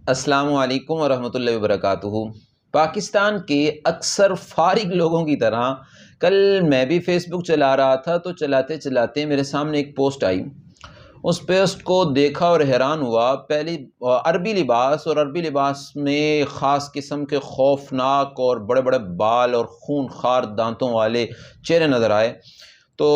السلام علیکم ورحمۃ اللہ وبرکاتہ۔ پاکستان کے اکثر فارغ لوگوں کی طرح کل میں بھی فیس بک چلا رہا تھا تو چلاتے چلاتے میرے سامنے ایک پوسٹ آئی۔ اس پوسٹ کو دیکھا اور حیران ہوا۔ پہلی عربی لباس، اور عربی لباس میں خاص قسم کے خوفناک اور بڑے بڑے بال اور خون خوار دانتوں والے چہرے نظر آئے۔ تو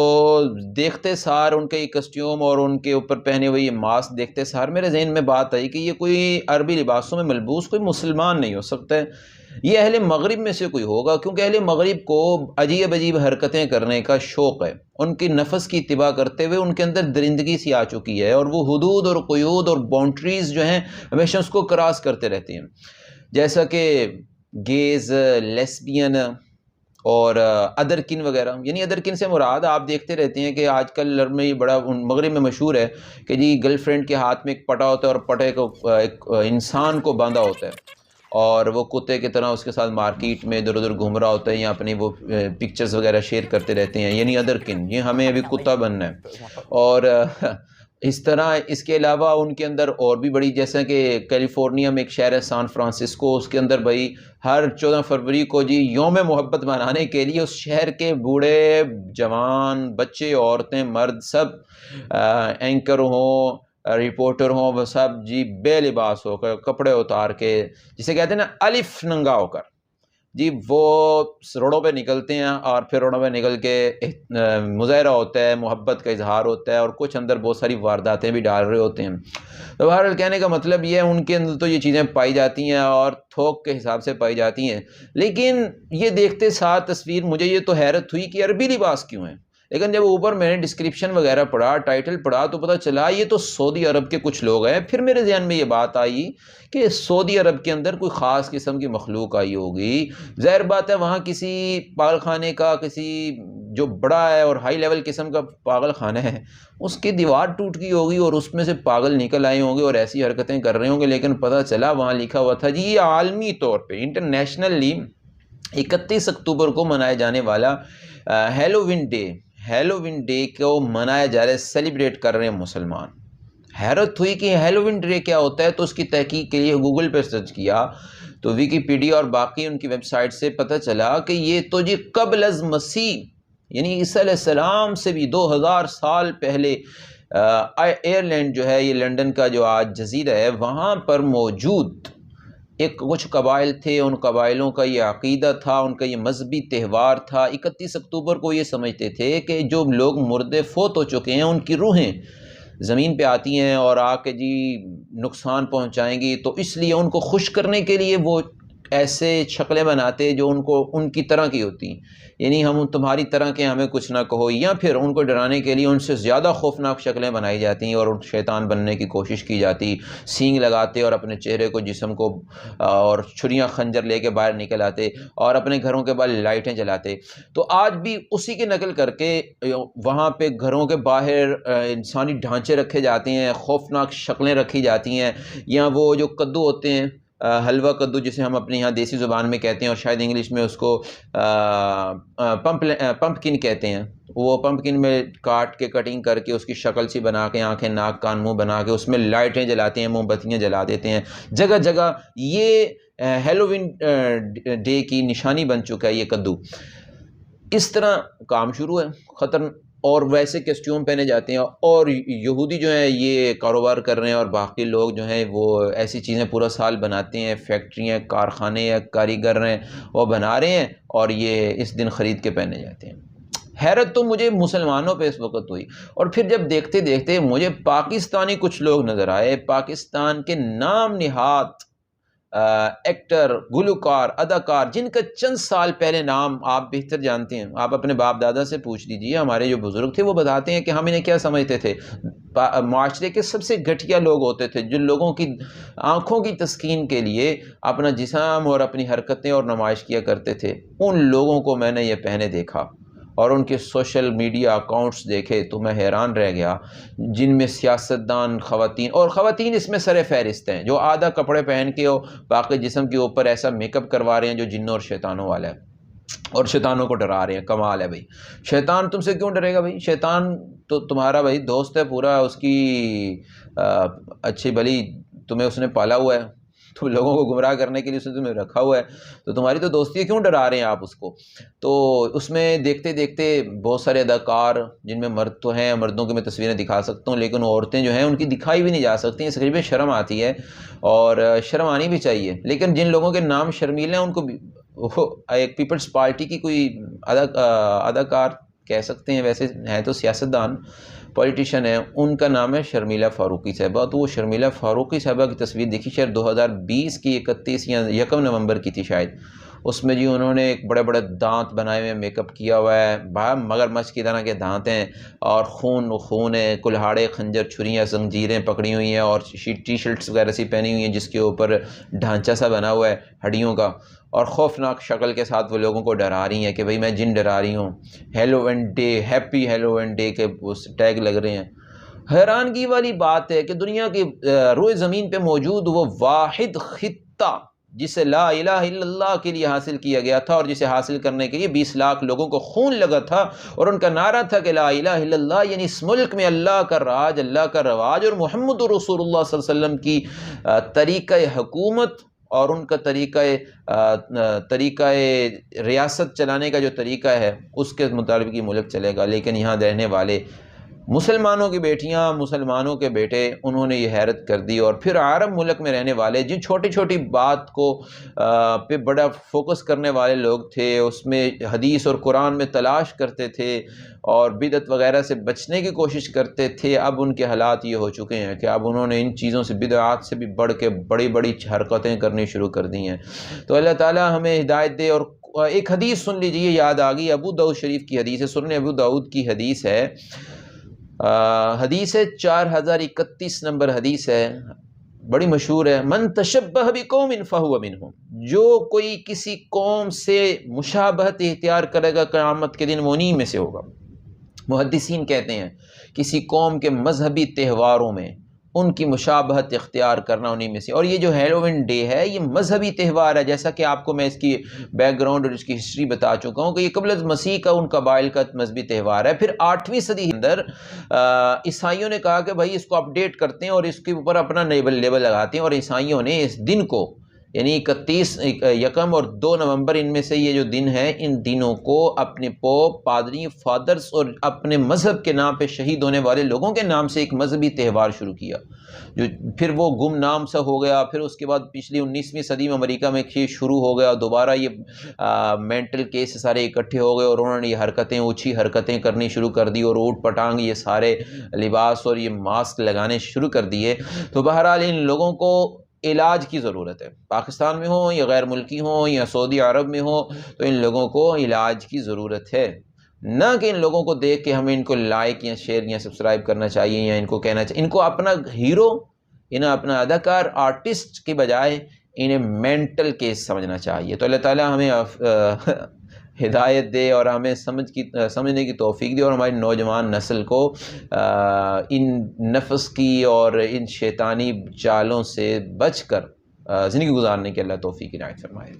دیکھتے سار ان کے یہ کسٹیوم اور ان کے اوپر پہنے ہوئے یہ ماسک دیکھتے سار میرے ذہن میں بات آئی کہ یہ کوئی عربی لباسوں میں ملبوس کوئی مسلمان نہیں ہو سکتا ہے، یہ اہل مغرب میں سے کوئی ہوگا، کیونکہ اہل مغرب کو عجیب عجیب حرکتیں کرنے کا شوق ہے۔ ان کی نفس کی اتباع کرتے ہوئے ان کے اندر درندگی سی آ چکی ہے، اور وہ حدود اور قیود اور باؤنڈریز جو ہیں ہمیشہ اس کو کراس کرتے رہتے ہیں، جیسا کہ گیز، لیسبین اور ادرکن وغیرہ۔ یعنی ادرکن سے مراد آپ دیکھتے رہتے ہیں کہ آج کل میں یہ بڑا مغرب میں مشہور ہے کہ جی گرل فرینڈ کے ہاتھ میں ایک پٹا ہوتا ہے اور پٹے کو ایک انسان کو باندھا ہوتا ہے، اور وہ کتے کی طرح اس کے ساتھ مارکیٹ میں ادھر ادھر گھوم رہا ہوتا ہے، یا اپنی وہ پکچرز وغیرہ شیئر کرتے رہتے ہیں، یعنی ادرکن، یہ ہمیں ابھی کتا بننا ہے۔ اور اس طرح اس کے علاوہ ان کے اندر اور بھی بڑی، جیسا کہ کیلیفورنیا میں ایک شہر ہے سان فرانسسکو، اس کے اندر بھائی ہر 14 فروری کو جی یوم محبت منانے کے لیے اس شہر کے بوڑھے جوان، بچے، عورتیں، مرد، سب اینکر ہوں، رپورٹر ہوں، وہ سب جی بے لباس ہو کر، کپڑے اتار کے، جسے کہتے ہیں نا الف ننگا ہو کر، جی وہ روڈوں پہ نکلتے ہیں، اور پھر روڈوں پہ نکل کے مظاہرہ ہوتا ہے، محبت کا اظہار ہوتا ہے، اور کچھ اندر بہت ساری وارداتیں بھی ڈال رہے ہوتے ہیں۔ تو بہرحال کہنے کا مطلب یہ ہے ان کے اندر تو یہ چیزیں پائی جاتی ہیں اور تھوک کے حساب سے پائی جاتی ہیں، لیکن یہ دیکھتے ساتھ تصویر مجھے یہ تو حیرت ہوئی کہ عربی لباس کیوں ہیں، لیکن جب اوپر میں نے ڈسکرپشن وغیرہ پڑھا، ٹائٹل پڑھا، تو پتہ چلا یہ تو سعودی عرب کے کچھ لوگ ہیں۔ پھر میرے ذہن میں یہ بات آئی کہ سعودی عرب کے اندر کوئی خاص قسم کی مخلوق آئی ہوگی، ظاہر بات ہے وہاں کسی پاگل خانے کا، کسی جو بڑا ہے اور ہائی لیول قسم کا پاگل خانہ ہے، اس کی دیوار ٹوٹ گئی ہوگی اور اس میں سے پاگل نکل آئے ہوں گے اور ایسی حرکتیں کر رہے ہوں گے، لیکن پتہ چلا وہاں لکھا ہوا تھا جی یہ عالمی طور پہ انٹرنیشنلی 31 اکتوبر کو منائے جانے والا ہیلووین ڈے کو منایا جا رہا ہے، سیلیبریٹ کر رہے ہیں مسلمان۔ حیرت ہوئی کہ ہیلووین ڈے کیا ہوتا ہے، تو اس کی تحقیق کے لیے گوگل پہ سرچ کیا تو ویکیپیڈیا اور باقی ان کی ویب سائٹ سے پتہ چلا کہ یہ تو جی قبل از مسیح، یعنی عیسیٰ علیہ السلام سے بھی 2000 سال پہلے آئرلینڈ جو ہے، یہ لنڈن کا جو آج جزیرہ ہے، وہاں پر موجود ایک کچھ قبائل تھے، ان قبائلوں کا یہ عقیدہ تھا، ان کا یہ مذہبی تہوار تھا۔ 31 اکتوبر کو یہ سمجھتے تھے کہ جو لوگ مردے فوت ہو چکے ہیں ان کی روحیں زمین پہ آتی ہیں اور آ کے جی نقصان پہنچائیں گی، تو اس لیے ان کو خوش کرنے کے لیے وہ ایسے شکلیں بناتے جو ان کو ان کی طرح کی ہوتی، یعنی ہم تمہاری طرح کے، ہمیں کچھ نہ کہو، یا پھر ان کو ڈرانے کے لیے ان سے زیادہ خوفناک شکلیں بنائی جاتی ہیں اور ان شیطان بننے کی کوشش کی جاتی، سینگ لگاتے اور اپنے چہرے کو، جسم کو، اور چھریاں خنجر لے کے باہر نکل آتے اور اپنے گھروں کے باہر لائٹیں جلاتے۔ تو آج بھی اسی کی نقل کر کے وہاں پہ گھروں کے باہر انسانی ڈھانچے رکھے جاتے ہیں، خوفناک شکلیں رکھی جاتی ہیں، یا وہ جو کدو ہوتے ہیں، حلوہ کدو جسے ہم اپنے یہاں دیسی زبان میں کہتے ہیں، اور شاید انگلش میں اس کو پمپکن کہتے ہیں، وہ پمپکن میں کاٹ کے کٹنگ کر کے اس کی شکل سی بنا کے، آنکھیں، ناک، کان، منہ بنا کے اس میں لائٹیں جلاتے ہیں، موم بتیاں جلا دیتے ہیں، جگہ جگہ یہ ہیلووین ڈے کی نشانی بن چکا ہے یہ کدو۔ اس طرح کام شروع ہے خطر، اور ویسے کسٹیوم پہنے جاتے ہیں، اور یہودی جو ہیں یہ کاروبار کر رہے ہیں، اور باقی لوگ جو ہیں وہ ایسی چیزیں پورا سال بناتے ہیں، فیکٹریاں، کارخانے یا کاریگر ہیں وہ بنا رہے ہیں، اور یہ اس دن خرید کے پہنے جاتے ہیں۔ حیرت تو مجھے مسلمانوں پہ اس وقت ہوئی، اور پھر جب دیکھتے دیکھتے مجھے پاکستانی کچھ لوگ نظر آئے، پاکستان کے نام نہاد ایکٹر، گلوکار، اداکار، جن کا چند سال پہلے نام آپ بہتر جانتے ہیں، آپ اپنے باپ دادا سے پوچھ لیجیے، ہمارے جو بزرگ تھے وہ بتاتے ہیں کہ ہم انہیں کیا سمجھتے تھے، معاشرے کے سب سے گھٹیا لوگ ہوتے تھے، جن لوگوں کی آنکھوں کی تسکین کے لیے اپنا جسم اور اپنی حرکتیں اور نمائش کیا کرتے تھے، ان لوگوں کو میں نے یہ پہنے دیکھا اور ان کے سوشل میڈیا اکاؤنٹس دیکھے تو میں حیران رہ گیا، جن میں سیاستدان، خواتین، اور خواتین اس میں سر فہرست ہیں، جو آدھا کپڑے پہن کے باقی جسم کے اوپر ایسا میک اپ کروا رہے ہیں جو جنوں اور شیطانوں والا ہے، اور شیطانوں کو ڈرا رہے ہیں۔ کمال ہے بھائی، شیطان تم سے کیوں ڈرے گا بھائی؟ شیطان تو تمہارا بھائی دوست ہے پورا، اس کی اچھی بھلی تمہیں اس نے پالا ہوا ہے، تو لوگوں کو گمراہ کرنے کے لیے اس نے تمہیں رکھا ہوا ہے، تو تمہاری تو دوستی ہے، کیوں ڈرا رہے ہیں آپ اس کو؟ تو اس میں دیکھتے دیکھتے بہت سارے اداکار جن میں مرد تو ہیں، مردوں کی میں تصویریں دکھا سکتا ہوں، لیکن عورتیں جو ہیں ان کی دکھائی بھی نہیں جا سکتی، اس قریب شرم آتی ہے، اور شرم آنی بھی چاہیے۔ لیکن جن لوگوں کے نام شرمیلے ہیں ان کو وہ ایک پیپلز پارٹی کی کوئی اداکار کہہ سکتے ہیں، ویسے ہیں تو سیاستدان، پولیٹیشین ہے، ان کا نام ہے شرمیلا فاروقی صاحبہ۔ تو وہ شرمیلا فاروقی صاحبہ کی تصویر دیکھی، شاید 2020 کی 31 یا 1 نومبر کی تھی شاید، اس میں جی انہوں نے ایک بڑے بڑے دانت بنائے ہوئے، میک اپ کیا ہوا ہے، مگر مچھ کی طرح کے دانت ہیں، اور خون ہے، کلہاڑے، خنجر، چھریاں، زنجیریں پکڑی ہوئی ہیں، اور ٹی شرٹس وغیرہ سی پہنی ہوئی ہیں جس کے اوپر ڈھانچہ سا بنا ہوا ہے ہڈیوں کا، اور خوفناک شکل کے ساتھ وہ لوگوں کو ڈرا رہی ہیں کہ بھئی میں جن ڈرا رہی ہوں، Halloween day, happy Halloween day کے اس ٹیگ لگ رہے ہیں۔ حیرانگی والی بات ہے کہ دنیا کی روئے زمین پہ موجود وہ واحد خطہ جسے لا الہ الا اللہ کے لیے حاصل کیا گیا تھا، اور جسے حاصل کرنے کے لیے 20 لاکھ لوگوں کو خون لگا تھا، اور ان کا نعرہ تھا کہ لا الہ الا اللہ، یعنی اس ملک میں اللہ کا راج، اللہ کا رواج، اور محمد رسول اللہ صلی اللہ علیہ وسلم کی طریقہ حکومت اور ان کا طریقہ ریاست چلانے کا جو طریقہ ہے اس کے مطابق یہ ملک چلے گا۔ لیکن یہاں رہنے والے مسلمانوں کی بیٹیاں، مسلمانوں کے بیٹے، انہوں نے یہ حیرت کر دی، اور پھر عرب ملک میں رہنے والے جن چھوٹی چھوٹی بات کو پہ بڑا فوکس کرنے والے لوگ تھے، اس میں حدیث اور قرآن میں تلاش کرتے تھے اور بدعت وغیرہ سے بچنے کی کوشش کرتے تھے، اب ان کے حالات یہ ہو چکے ہیں کہ اب انہوں نے ان چیزوں سے، بدعات سے بھی بڑھ کے بڑی بڑی حرکتیں کرنی شروع کر دی ہیں۔ تو اللہ تعالی ہمیں ہدایت دے۔ اور ایک حدیث سن لیجیے، یاد آ گئی، ابو داؤد شریف کی حدیث ہے، سنن ابو داؤد کی حدیث ہے، حدیث ہے 4031 نمبر حدیث ہے، بڑی مشہور ہے، من تشبہ بقوم فہو منہم، جو کوئی کسی قوم سے مشابہت اختیار کرے گا قیامت کے دن وہ انہی میں سے ہوگا۔ محدثین کہتے ہیں کسی قوم کے مذہبی تہواروں میں ان کی مشابہت اختیار کرنا انہی میں سے، اور یہ جو ہیلووین ڈے ہے یہ مذہبی تہوار ہے، جیسا کہ آپ کو میں اس کی بیک گراؤنڈ اور اس کی ہسٹری بتا چکا ہوں کہ یہ قبل از مسیح کا ان قبائل کا مذہبی تہوار ہے۔ پھر 8ویں صدی کے اندر عیسائیوں نے کہا کہ بھائی اس کو اپڈیٹ کرتے ہیں اور اس کے اوپر اپنا لیبل لگاتے ہیں، اور عیسائیوں نے اس دن کو، یعنی 31، 1 اور 2 نومبر، ان میں سے یہ جو دن ہے، ان دنوں کو اپنے پوپ، پادری، فادرز اور اپنے مذہب کے نام پہ شہید ہونے والے لوگوں کے نام سے ایک مذہبی تہوار شروع کیا، جو پھر وہ گمنام سا ہو گیا۔ پھر اس کے بعد پچھلی 19ویں صدی میں امریکہ میں یہ شروع ہو گیا، دوبارہ یہ مینٹل کیس سارے اکٹھے ہو گئے، اور انہوں نے یہ حرکتیں، اوچھی حرکتیں کرنی شروع کر دی، اور اوٹ پٹانگ یہ سارے لباس اور یہ ماسک لگانے شروع کر دیے۔ تو بہرحال ان لوگوں کو علاج کی ضرورت ہے، پاکستان میں ہوں یا غیر ملکی ہوں یا سعودی عرب میں ہوں، تو ان لوگوں کو علاج کی ضرورت ہے، نہ کہ ان لوگوں کو دیکھ کے ہمیں ان کو لائک یا شیئر یا سبسکرائب کرنا چاہیے، یا ان کو کہنا چاہیے، ان کو اپنا ہیرو، انہیں اپنا اداکار، آرٹسٹ کی بجائے انہیں مینٹل کیس سمجھنا چاہیے۔ تو اللہ تعالیٰ ہمیں ہدایت دے اور ہمیں سمجھنے کی توفیق دے، اور ہماری نوجوان نسل کو ان نفس کی اور ان شیطانی جالوں سے بچ کر زندگی گزارنے کی اللہ توفیق عنایت فرمائے۔